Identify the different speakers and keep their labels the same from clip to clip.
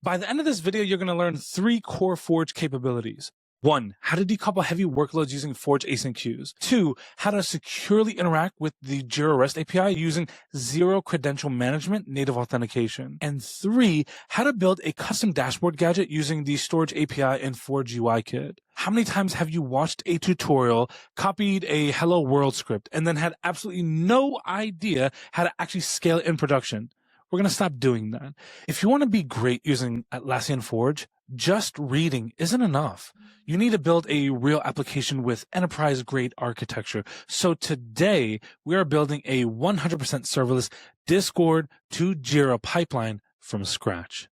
Speaker 1: By the end of this video, you're going to learn 3 core Forge capabilities. 1, how to decouple heavy workloads using Forge async queues. 2, how to securely interact with the Jira REST API using Zero-Credential Management native authentication. And 3, how to build a custom dashboard gadget using the Storage API in Forge UI Kit. How many times have you watched a tutorial, copied a Hello World script, and then had absolutely no idea how to actually scale it in production? We're going to stop doing that. If you want to be great using Atlassian Forge, just reading isn't enough. You need to build a real application with enterprise-grade architecture. So today, we are building a 100% serverless Discord to Jira pipeline from scratch.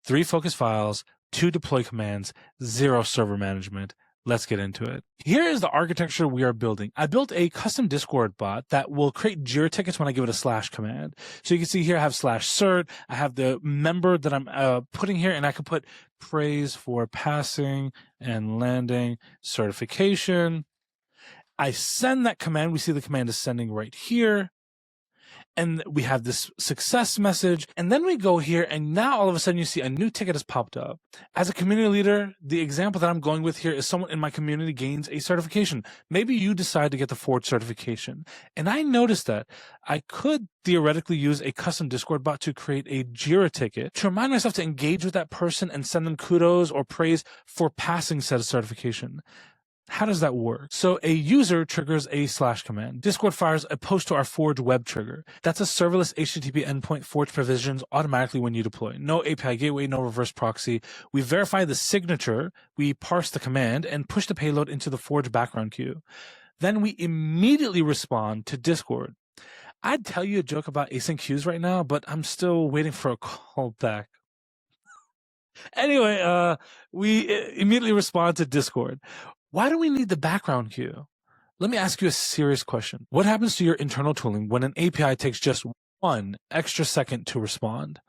Speaker 1: 3 focus files, 2 deploy commands, 0 server management. Let's get into it. Here is the architecture we are building. I built a custom Discord bot that will create Jira tickets when I give it a / command. So you can see here I have /cert. I have the member that I'm putting here, and I can put praise for passing and landing certification. I send that command. We see the command is sending right here. And we have this success message. And then we go here, and now all of a sudden you see a new ticket has popped up. As a community leader, the example that I'm going with here is someone in my community gains a certification. Maybe you decide to get the Forge certification. And I noticed that I could theoretically use a custom Discord bot to create a Jira ticket to remind myself to engage with that person and send them kudos or praise for passing said certification. How does that work? So a user triggers a / command. Discord fires a post to our Forge web trigger. That's a serverless HTTP endpoint Forge provisions automatically when you deploy. No API gateway, no reverse proxy. We verify the signature, we parse the command, and push the payload into the Forge background queue. Then we immediately respond to Discord. I'd tell you a joke about async queues right now, but I'm still waiting for a call back. Anyway, we immediately respond to Discord. Why do we need the background queue? Let me ask you a serious question. What happens to your internal tooling when an API takes just 1 extra second to respond?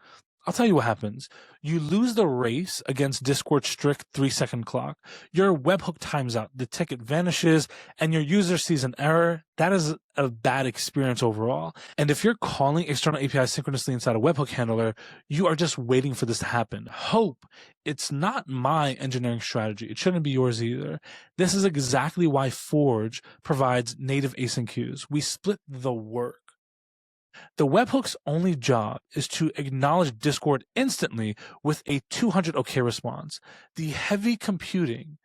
Speaker 1: I'll tell you what happens. You lose the race against Discord's strict 3-second clock. Your webhook times out, the ticket vanishes, and your user sees an error. That is a bad experience overall. And if you're calling external APIs synchronously inside a webhook handler, you are just waiting for this to happen. Hope. It's not my engineering strategy. It shouldn't be yours either. This is exactly why Forge provides native async queues. We split the work. The webhook's only job is to acknowledge Discord instantly with a 200 OK response. The heavy computing,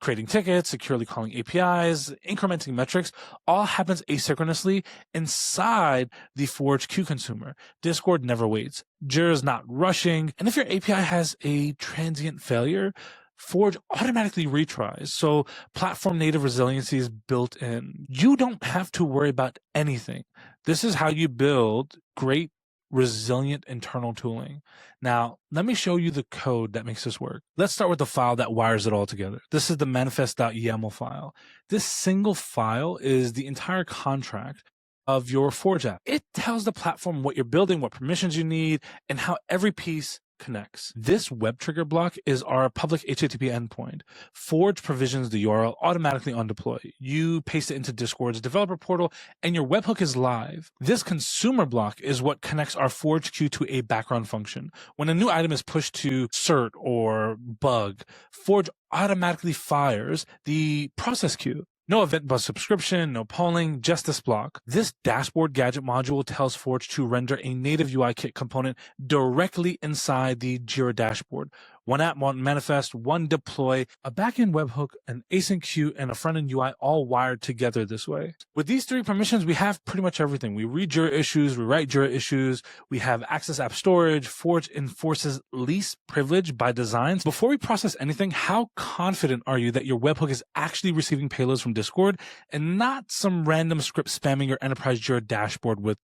Speaker 1: creating tickets, securely calling APIs, incrementing metrics, all happens asynchronously inside the Forge queue consumer. Discord never waits. Jira is not rushing. And if your API has a transient failure, Forge automatically retries, so platform native resiliency is built in. You don't have to worry about anything. This is how you build great, resilient internal tooling. Now, let me show you the code that makes this work. Let's start with the file that wires it all together. This is the manifest.yml file. This single file is the entire contract of your Forge app. It tells the platform what you're building, what permissions you need, and how every piece connects. This web trigger block is our public HTTP endpoint. Forge provisions the URL automatically on deploy. You paste it into Discord's developer portal, and your webhook is live. This consumer block is what connects our Forge queue to a background function. When a new item is pushed to cert or bug, Forge automatically fires the process queue. No event bus subscription, no polling, just this block. This dashboard gadget module tells Forge to render a native UI kit component directly inside the Jira dashboard. 1 app, 1 manifest, 1 deploy, a backend webhook, an async queue, and a front-end UI all wired together this way. With these 3 permissions, we have pretty much everything. We read Jira issues, we write Jira issues, we have access app storage. Forge enforces least privilege by design. Before we process anything, how confident are you that your webhook is actually receiving payloads from Discord and not some random script spamming your enterprise Jira dashboard with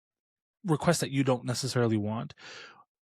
Speaker 1: requests that you don't necessarily want?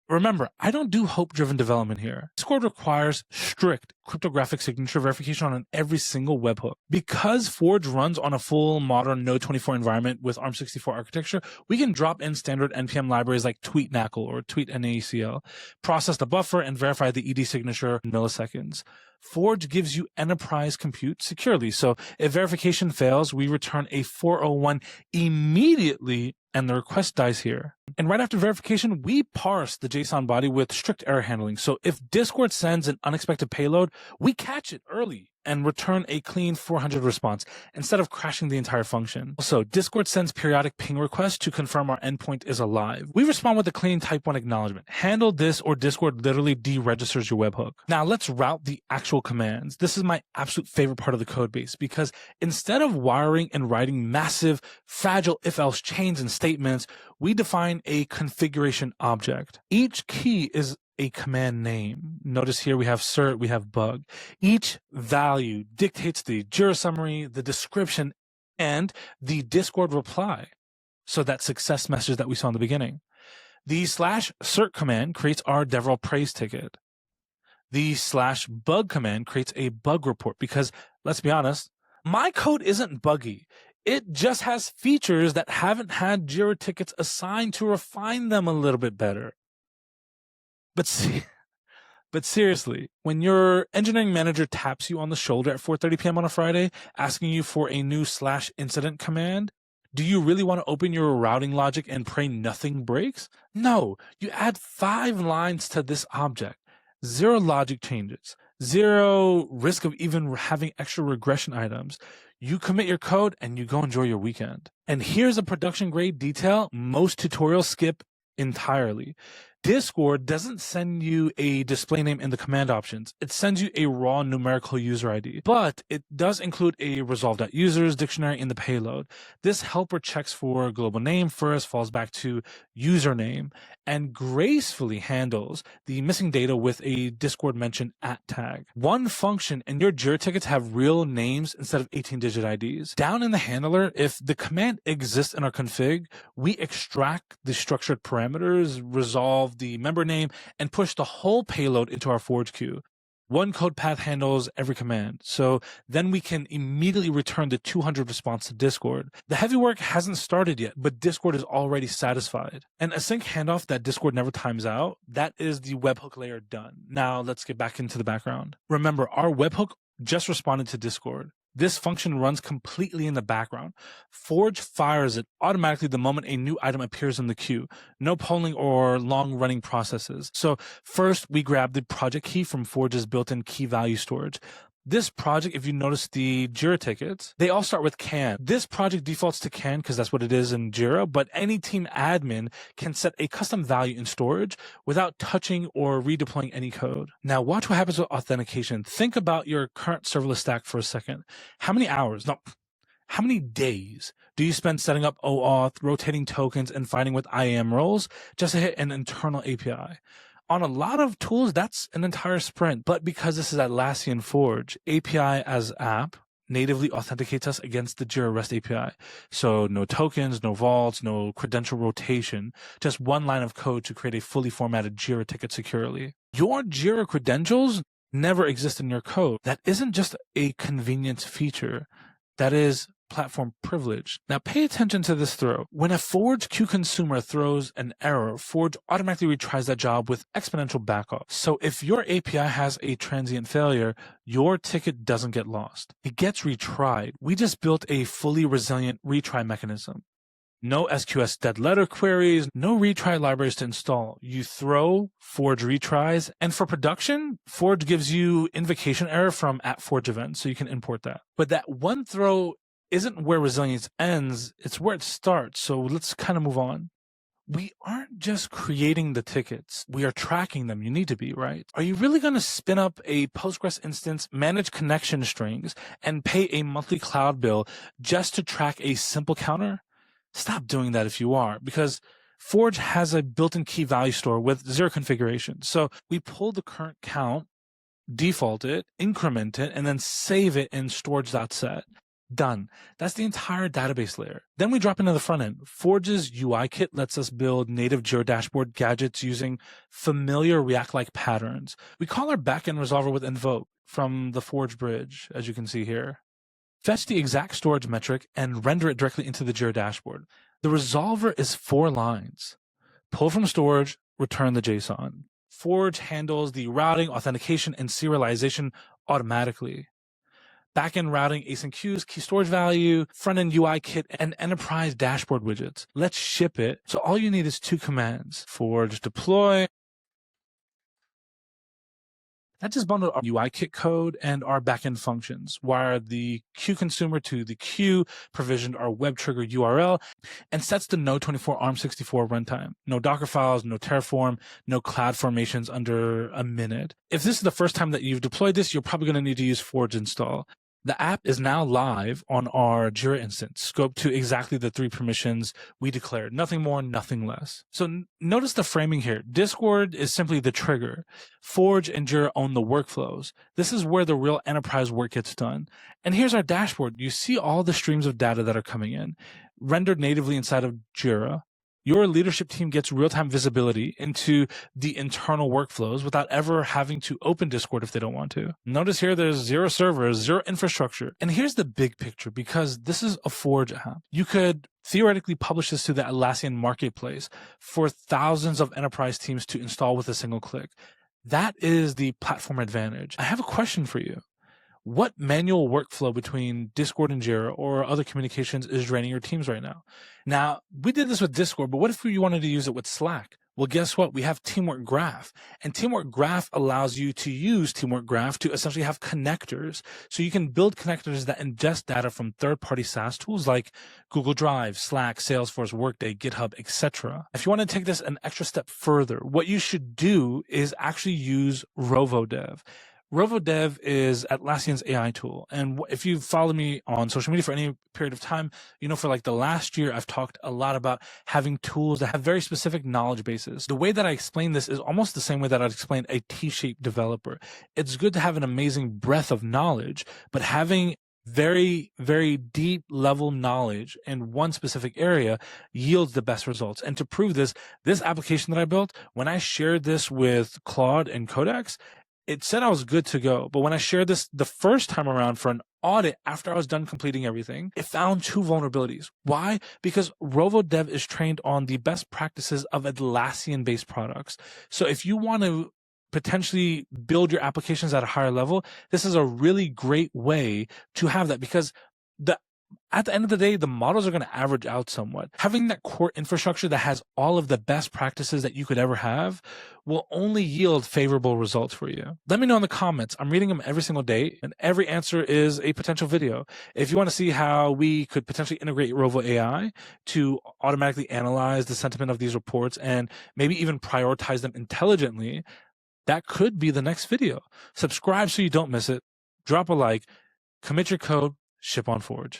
Speaker 1: Remember, I don't do hope-driven development here. Discord requires strict cryptographic signature verification on every single webhook. Because Forge runs on a full modern Node 24 environment with ARM64 architecture, we can drop in standard NPM libraries like tweetNACL or tweetNACL, process the buffer, and verify the ED signature in milliseconds. Forge gives you enterprise compute securely. So if verification fails, we return a 401 immediately and the request dies here. And right after verification, we parse the JSON body with strict error handling. So if Discord sends an unexpected payload, we catch it early and return a clean 400 response instead of crashing the entire function. Also, Discord sends periodic ping requests to confirm our endpoint is alive. We respond with a clean type 1 acknowledgement. Handle this or Discord literally deregisters your webhook. Now let's route the actual commands. This is my absolute favorite part of the code base because instead of wiring and writing massive, fragile if-else chains and statements, we define a configuration object. Each key is a command name. Notice here we have cert, we have bug. Each value dictates the Jira summary, the description, and the Discord reply. So that success message that we saw in the beginning. The /cert command creates our DevRel praise ticket. The /bug command creates a bug report because, let's be honest, my code isn't buggy. It just has features that haven't had Jira tickets assigned to refine them a little bit better. But seriously, when your engineering manager taps you on the shoulder at 4:30 p.m. on a Friday, asking you for a new /incident command, do you really want to open your routing logic and pray nothing breaks? No, you add 5 lines to this object. 0 logic changes, 0 risk of even having extra regression items. You commit your code and you go enjoy your weekend. And here's a production grade detail most tutorials skip entirely. Discord doesn't send you a display name in the command options. It sends you a raw numerical user ID, but it does include a resolve.users dictionary in the payload. This helper checks for global name first, falls back to username, and gracefully handles the missing data with a Discord mention @tag. One function and your Jira tickets have real names instead of 18-digit IDs. Down in the handler, if the command exists in our config, we extract the structured parameters, resolve the member name, and push the whole payload into our Forge queue. One code path handles every command, so then we can immediately return the 200 response to Discord. The heavy work hasn't started yet, but Discord is already satisfied. An async handoff that Discord never times out, that is the webhook layer done. Now let's get back into the background. Remember, our webhook just responded to Discord. This function runs completely in the background. Forge fires it automatically the moment a new item appears in the queue. No polling or long-running processes. So first, we grab the project key from Forge's built-in key value storage. This project, if you notice the Jira tickets, they all start with can. This project defaults to can because that's what it is in Jira, but any team admin can set a custom value in storage without touching or redeploying any code. Now watch what happens with authentication. Think about your current serverless stack for a second. How many hours, no, how many days do you spend setting up OAuth, rotating tokens, and fighting with IAM roles just to hit an internal API? On a lot of tools, that's an entire sprint. But because this is Atlassian Forge, api.asApp natively authenticates us against the Jira REST API. So no tokens, no vaults, no credential rotation, just one line of code to create a fully formatted Jira ticket securely. Your Jira credentials never exist in your code. That isn't just a convenience feature. That is platform privilege. Now pay attention to this throw. When a Forge queue consumer throws an error, Forge automatically retries that job with exponential backup. So if your API has a transient failure, your ticket doesn't get lost. It gets retried. We just built a fully resilient retry mechanism. No SQS dead letter queries, no retry libraries to install. You throw, Forge retries, and for production, Forge gives you invocation error from @Forge event, so you can import that. But that one throw isn't where resilience ends, it's where it starts. So let's kind of move on. We aren't just creating the tickets, we are tracking them. You need to be, right? Are you really going to spin up a Postgres instance, manage connection strings, and pay a monthly cloud bill just to track a simple counter? Stop doing that if you are, because Forge has a built-in key value store with 0 configuration. So we pull the current count, default it, increment it, and then save it in storage.set. Done. That's the entire database layer. Then we drop into the front end. Forge's UI kit lets us build native Jira dashboard gadgets using familiar React-like patterns. We call our backend resolver with invoke from the Forge bridge, as you can see here. Fetch the exact storage metric and render it directly into the Jira dashboard. The resolver is 4 lines. Pull from storage, return the JSON. Forge handles the routing, authentication, and serialization automatically. Backend routing, async queues, key storage value, front-end UI kit, and enterprise dashboard widgets. Let's ship it. So all you need is 2 commands. Forge deploy. That just bundled our UI kit code and our backend functions, wired the queue consumer to the queue, provisioned our web trigger URL, and sets the Node 24 ARM64 runtime. No Docker files, no Terraform, no cloud formations under a minute. If this is the first time that you've deployed this, you're probably going to need to use Forge install. The app is now live on our Jira instance, scoped to exactly the 3 permissions we declared. Nothing more, nothing less. So notice the framing here. Discord is simply the trigger. Forge and Jira own the workflows. This is where the real enterprise work gets done. And here's our dashboard. You see all the streams of data that are coming in, rendered natively inside of Jira. Your leadership team gets real-time visibility into the internal workflows without ever having to open Discord if they don't want to. Notice here there's 0 servers, 0 infrastructure. And here's the big picture, because this is a Forge app. You could theoretically publish this to the Atlassian marketplace for thousands of enterprise teams to install with a single click. That is the platform advantage. I have a question for you. What manual workflow between Discord and Jira or other communications is draining your teams right now? Now, we did this with Discord, but what if you wanted to use it with Slack? Well, guess what? We have Teamwork Graph. And Teamwork Graph allows you to use Teamwork Graph to essentially have connectors. So you can build connectors that ingest data from third-party SaaS tools like Google Drive, Slack, Salesforce, Workday, GitHub, etc. If you want to take this an extra step further, what you should do is actually use Rovo Dev. Rovo Dev is Atlassian's AI tool. And if you've followed me on social media for any period of time, you know, for like the last year, I've talked a lot about having tools that have very specific knowledge bases. The way that I explain this is almost the same way that I'd explain a T-shaped developer. It's good to have an amazing breadth of knowledge, but having very, very deep level knowledge in one specific area yields the best results. And to prove this, this application that I built, when I shared this with Claude and Codex, it said I was good to go. But when I shared this the first time around for an audit after I was done completing everything, it found 2 vulnerabilities. Why? Because Rovo Dev is trained on the best practices of Atlassian-based products. So if you want to potentially build your applications at a higher level, this is a really great way to have that, because at the end of the day, the models are going to average out somewhat. Having that core infrastructure that has all of the best practices that you could ever have will only yield favorable results for you. Let me know in the comments. I'm reading them every single day, and every answer is a potential video. If you want to see how we could potentially integrate Rovo AI to automatically analyze the sentiment of these reports and maybe even prioritize them intelligently, that could be the next video. Subscribe so you don't miss it. Drop a like, commit your code, ship on Forge.